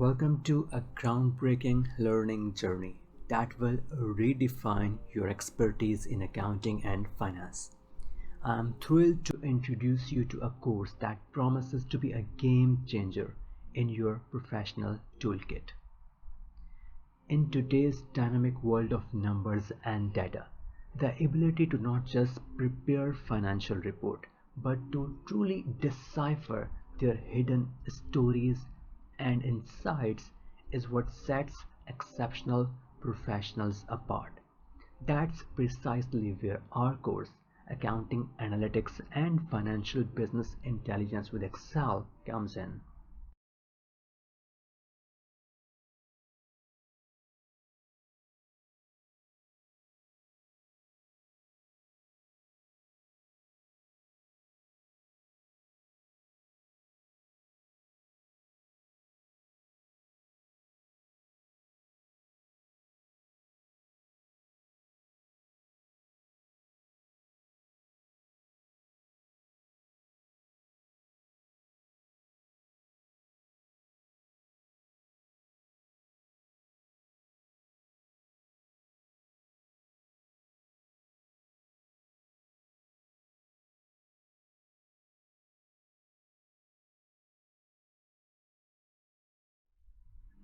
Welcome to a groundbreaking learning journey that will redefine your expertise in accounting and finance. I'm thrilled to introduce you to a course that promises to be a game changer in your professional toolkit. In today's dynamic world of numbers and data, the ability to not just prepare financial report but to truly decipher their hidden stories and insights is what sets exceptional professionals apart. That's precisely where our course, Accounting Analytics and Financial Business Intelligence with Excel, comes in.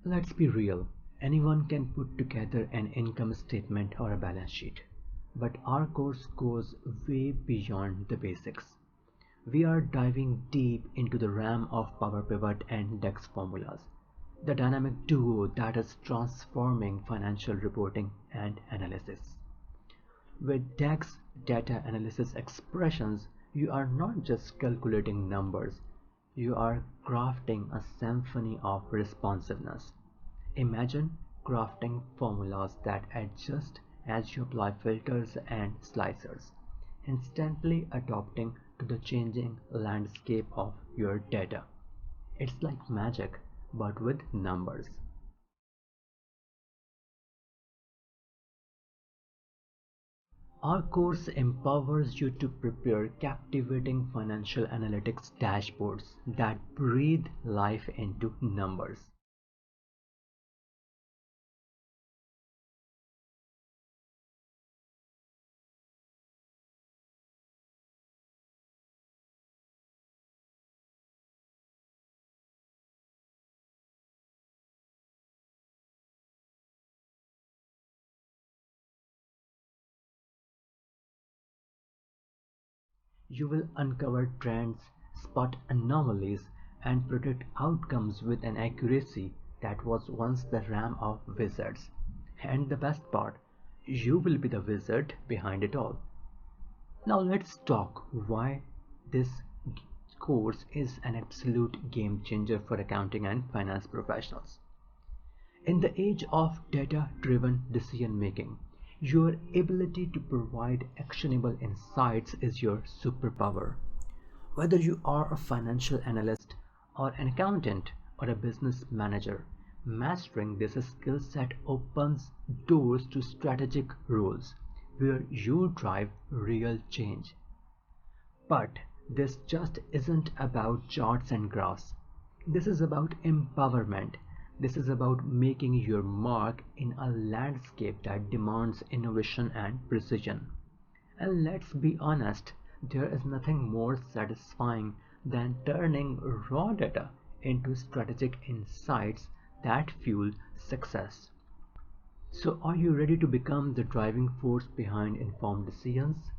Let's be real, anyone can put together an income statement or a balance sheet. But our course goes way beyond the basics. We are diving deep into the realm of Power Pivot and DEX formulas, the dynamic duo that is transforming financial reporting and analysis. With DEX data analysis expressions, you are not just calculating numbers, you are crafting a symphony of responsiveness. Imagine crafting formulas that adjust as you apply filters and slicers, instantly adapting to the changing landscape of your data. It's like magic, but with numbers. Our course empowers you to prepare captivating financial analytics dashboards that breathe life into numbers. You will uncover trends, spot anomalies, and predict outcomes with an accuracy that was once the realm of wizards. And the best part, you will be the wizard behind it all. Now let's talk why this course is an absolute game changer for accounting and finance professionals. In the age of data-driven decision-making, your ability to provide actionable insights is your superpower. Whether you are a financial analyst or an accountant or a business manager, mastering this skill set opens doors to strategic roles where you drive real change. But this just isn't about charts and graphs. This is about empowerment. This is about making your mark in a landscape that demands innovation and precision. And let's be honest, there is nothing more satisfying than turning raw data into strategic insights that fuel success. So, are you ready to become the driving force behind informed decisions?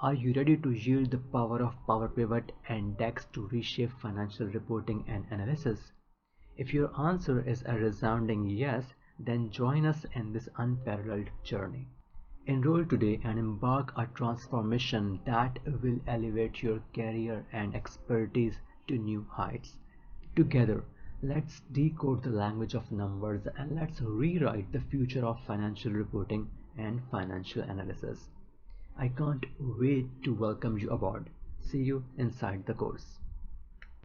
Are you ready to yield the power of Power Pivot and DEX to reshape financial reporting and analysis? If your answer is a resounding yes, then join us in this unparalleled journey. Enroll today and embark a transformation that will elevate your career and expertise to new heights. Together, let's decode the language of numbers and let's rewrite the future of financial reporting and financial analysis. I can't wait to welcome you aboard. See you inside the course.